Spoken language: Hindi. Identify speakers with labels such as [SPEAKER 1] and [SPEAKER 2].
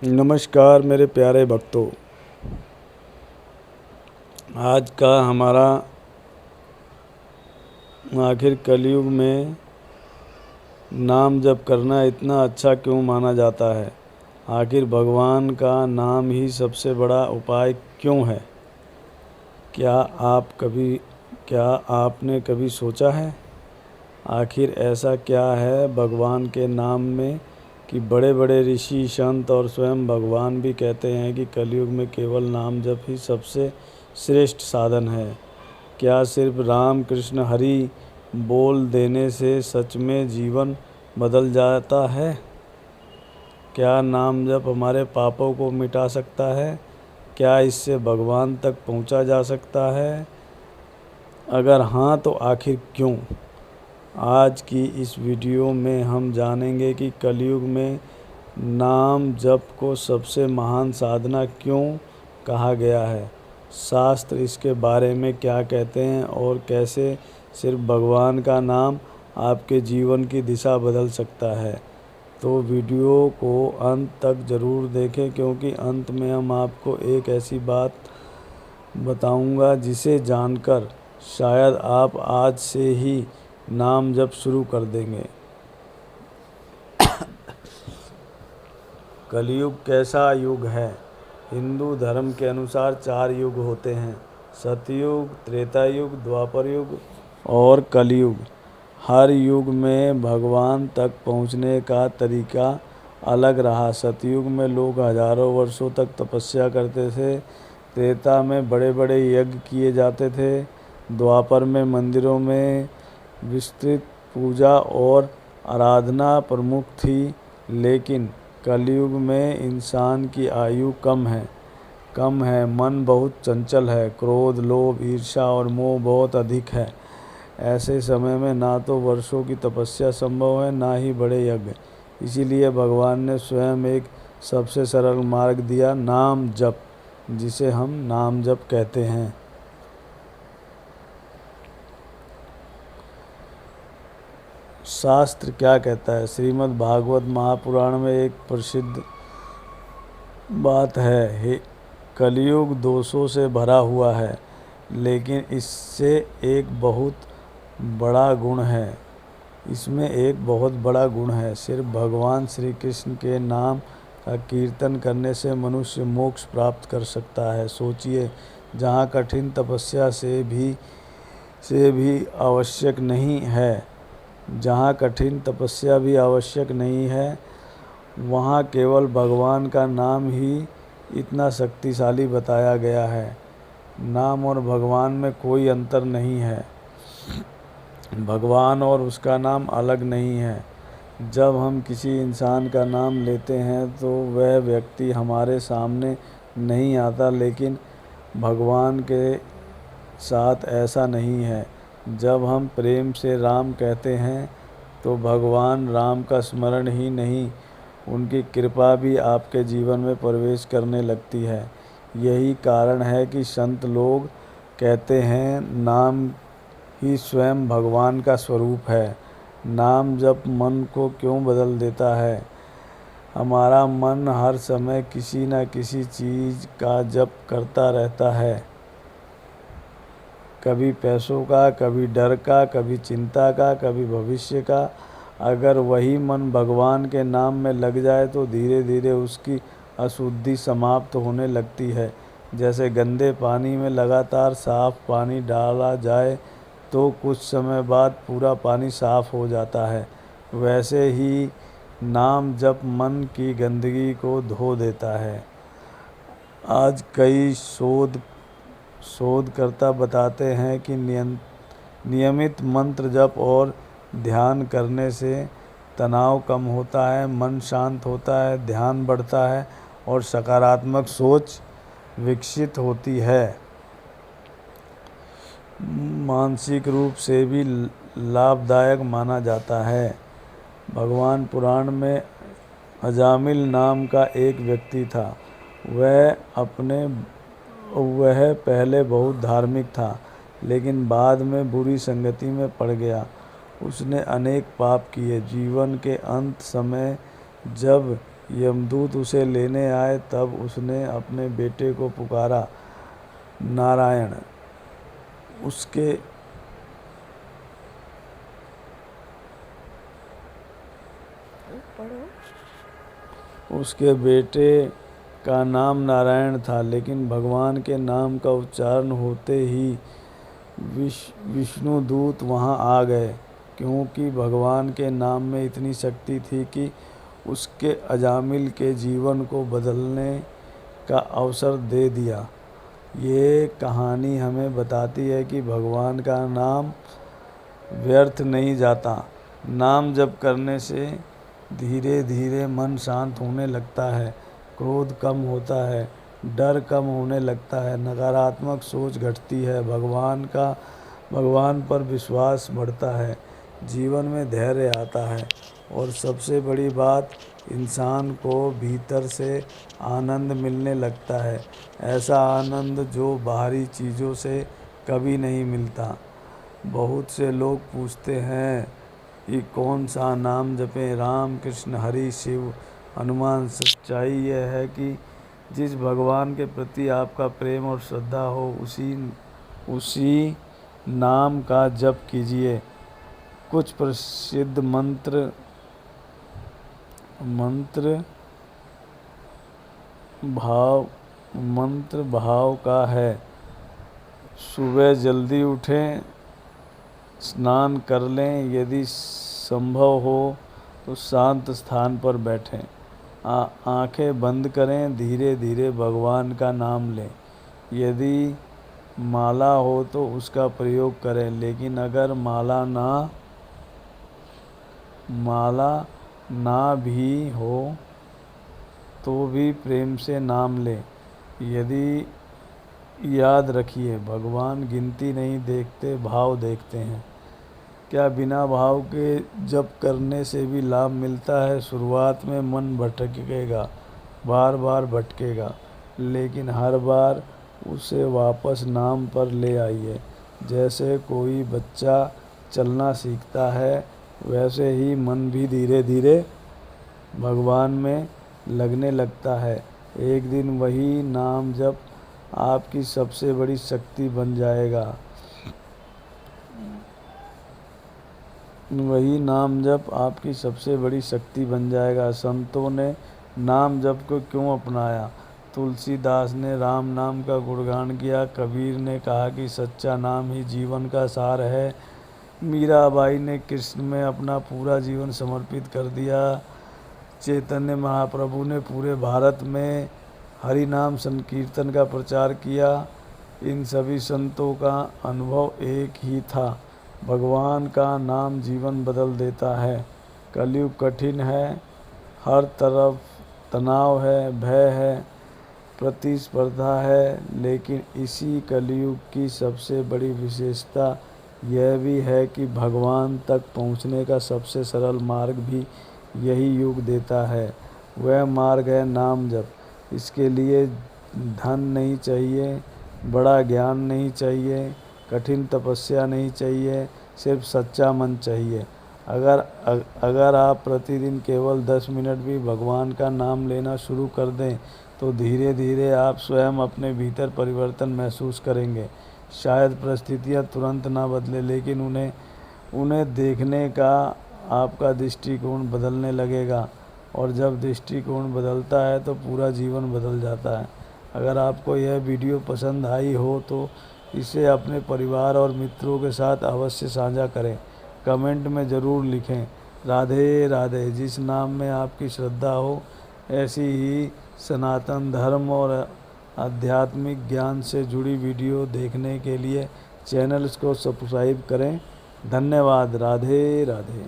[SPEAKER 1] नमस्कार मेरे प्यारे भक्तों। आज का हमारा आखिर कलयुग में नाम जप करना इतना अच्छा क्यों माना जाता है। आखिर भगवान का नाम ही सबसे बड़ा उपाय क्यों है। क्या आपने कभी सोचा है आखिर ऐसा क्या है भगवान के नाम में कि बड़े बड़े ऋषि संत और स्वयं भगवान भी कहते हैं कि कलयुग में केवल नाम जप ही सबसे श्रेष्ठ साधन है। क्या सिर्फ राम कृष्ण हरि बोल देने से सच में जीवन बदल जाता है। क्या नाम जप हमारे पापों को मिटा सकता है। क्या इससे भगवान तक पहुंचा जा सकता है। अगर हाँ तो आखिर क्यों। आज की इस वीडियो में हम जानेंगे कि कलयुग में नाम जप को सबसे महान साधना क्यों कहा गया है। शास्त्र इसके बारे में क्या कहते हैं और कैसे सिर्फ भगवान का नाम आपके जीवन की दिशा बदल सकता है। तो वीडियो को अंत तक ज़रूर देखें क्योंकि अंत में हम आपको एक ऐसी बात बताऊंगा जिसे जानकर शायद आप आज से ही नाम जप शुरू कर देंगे। कलयुग कैसा युग है। हिंदू धर्म के अनुसार 4 युग होते हैं, सतयुग, त्रेता युग, द्वापर युग और कलयुग। हर युग में भगवान तक पहुंचने का तरीका अलग रहा। सतयुग में लोग हजारों वर्षों तक तपस्या करते थे। त्रेता में बड़े बड़े यज्ञ किए जाते थे। द्वापर में मंदिरों में विस्तृत पूजा और आराधना प्रमुख थी। लेकिन कलयुग में इंसान की आयु कम है, मन बहुत चंचल है, क्रोध, लोभ, ईर्ष्या और मोह बहुत अधिक है। ऐसे समय में ना तो वर्षों की तपस्या संभव है ना ही बड़े यज्ञ। इसीलिए भगवान ने स्वयं एक सबसे सरल मार्ग दिया, नाम जप, जिसे हम नाम जप कहते हैं। शास्त्र क्या कहता है। श्रीमद् भागवत महापुराण में एक प्रसिद्ध बात है, कलयुग दोषों से भरा हुआ है लेकिन इससे एक बहुत बड़ा गुण है। इसमें एक बहुत बड़ा गुण है। सिर्फ भगवान श्री कृष्ण के नाम का कीर्तन करने से मनुष्य मोक्ष प्राप्त कर सकता है। सोचिए, जहाँ कठिन तपस्या से भी आवश्यक नहीं है, जहाँ कठिन तपस्या भी आवश्यक नहीं है, वहाँ केवल भगवान का नाम ही इतना शक्तिशाली बताया गया है। नाम और भगवान में कोई अंतर नहीं है। भगवान और उसका नाम अलग नहीं है। जब हम किसी इंसान का नाम लेते हैं तो वह व्यक्ति हमारे सामने नहीं आता, लेकिन भगवान के साथ ऐसा नहीं है। जब हम प्रेम से राम कहते हैं तो भगवान राम का स्मरण ही नहीं, उनकी कृपा भी आपके जीवन में प्रवेश करने लगती है। यही कारण है कि संत लोग कहते हैं नाम ही स्वयं भगवान का स्वरूप है। नाम जप मन को क्यों बदल देता है। हमारा मन हर समय किसी न किसी चीज़ का जप करता रहता है, कभी पैसों का, कभी डर का, कभी चिंता का, कभी भविष्य का। अगर वही मन भगवान के नाम में लग जाए तो धीरे धीरे उसकी अशुद्धि समाप्त होने लगती है। जैसे गंदे पानी में लगातार साफ पानी डाला जाए तो कुछ समय बाद पूरा पानी साफ हो जाता है, वैसे ही नाम जप मन की गंदगी को धो देता है। आज कई शोधकर्ता बताते हैं कि नियमित मंत्र जप और ध्यान करने से तनाव कम होता है, मन शांत होता है, ध्यान बढ़ता है और सकारात्मक सोच विकसित होती है। मानसिक रूप से भी लाभदायक माना जाता है। भगवान पुराण में अजामिल नाम का एक व्यक्ति था। वह पहले बहुत धार्मिक था लेकिन बाद में बुरी संगति में पड़ गया। उसने अनेक पाप किए। जीवन के अंत समय जब यमदूत उसे लेने आए तब उसने अपने बेटे को पुकारा, नारायण। उसके बेटे का नाम नारायण था, लेकिन भगवान के नाम का उच्चारण होते ही विष्णुदूत वहां आ गए, क्योंकि भगवान के नाम में इतनी शक्ति थी कि उसके अजामिल के जीवन को बदलने का अवसर दे दिया। ये कहानी हमें बताती है कि भगवान का नाम व्यर्थ नहीं जाता। नाम जप करने से धीरे धीरे मन शांत होने लगता है, क्रोध कम होता है, डर कम होने लगता है, नकारात्मक सोच घटती है, भगवान पर विश्वास बढ़ता है, जीवन में धैर्य आता है और सबसे बड़ी बात, इंसान को भीतर से आनंद मिलने लगता है। ऐसा आनंद जो बाहरी चीज़ों से कभी नहीं मिलता। बहुत से लोग पूछते हैं कि कौन सा नाम जपें, राम, कृष्ण, हरि, शिव, हनुमान। सच्चाई यह है कि जिस भगवान के प्रति आपका प्रेम और श्रद्धा हो उसी नाम का जप कीजिए। कुछ प्रसिद्ध मंत्र भाव का है। सुबह जल्दी उठें, स्नान कर लें, यदि संभव हो तो शांत स्थान पर बैठें, आंखें बंद करें, धीरे धीरे भगवान का नाम लें। यदि माला हो तो उसका प्रयोग करें, लेकिन अगर माला ना भी हो तो भी प्रेम से नाम लें। यदि याद रखिए, भगवान गिनती नहीं देखते, भाव देखते हैं। क्या बिना भाव के जप करने से भी लाभ मिलता है? शुरुआत में मन भटकेगा, बार बार भटकेगा, लेकिन हर बार उसे वापस नाम पर ले आइए। जैसे कोई बच्चा चलना सीखता है, वैसे ही मन भी धीरे धीरे भगवान में लगने लगता है। एक दिन वही नाम जप आपकी सबसे बड़ी शक्ति बन जाएगा। संतों ने नाम जप को क्यों अपनाया? तुलसीदास ने राम नाम का गुणगान किया, कबीर ने कहा कि सच्चा नाम ही जीवन का सार है, मीराबाई ने कृष्ण में अपना पूरा जीवन समर्पित कर दिया, चैतन्य महाप्रभु ने पूरे भारत में हरि नाम संकीर्तन का प्रचार किया। इन सभी संतों का अनुभव एक ही था, भगवान का नाम जीवन बदल देता है। कलयुग कठिन है, हर तरफ तनाव है, भय है, प्रतिस्पर्धा है, लेकिन इसी कलयुग की सबसे बड़ी विशेषता यह भी है कि भगवान तक पहुंचने का सबसे सरल मार्ग भी यही युग देता है। वह मार्ग है नाम जप। इसके लिए धन नहीं चाहिए, बड़ा ज्ञान नहीं चाहिए, कठिन तपस्या नहीं चाहिए, सिर्फ सच्चा मन चाहिए। अगर आप प्रतिदिन केवल 10 मिनट भी भगवान का नाम लेना शुरू कर दें तो धीरे धीरे आप स्वयं अपने भीतर परिवर्तन महसूस करेंगे। शायद परिस्थितियाँ तुरंत ना बदले, लेकिन उन्हें देखने का आपका दृष्टिकोण बदलने लगेगा, और जब दृष्टिकोण बदलता है तो पूरा जीवन बदल जाता है। अगर आपको यह वीडियो पसंद आई हो तो इसे अपने परिवार और मित्रों के साथ अवश्य साझा करें। कमेंट में ज़रूर लिखें, राधे राधे। जिस नाम में आपकी श्रद्धा हो, ऐसी ही सनातन धर्म और आध्यात्मिक ज्ञान से जुड़ी वीडियो देखने के लिए चैनल को सब्सक्राइब करें। धन्यवाद। राधे राधे।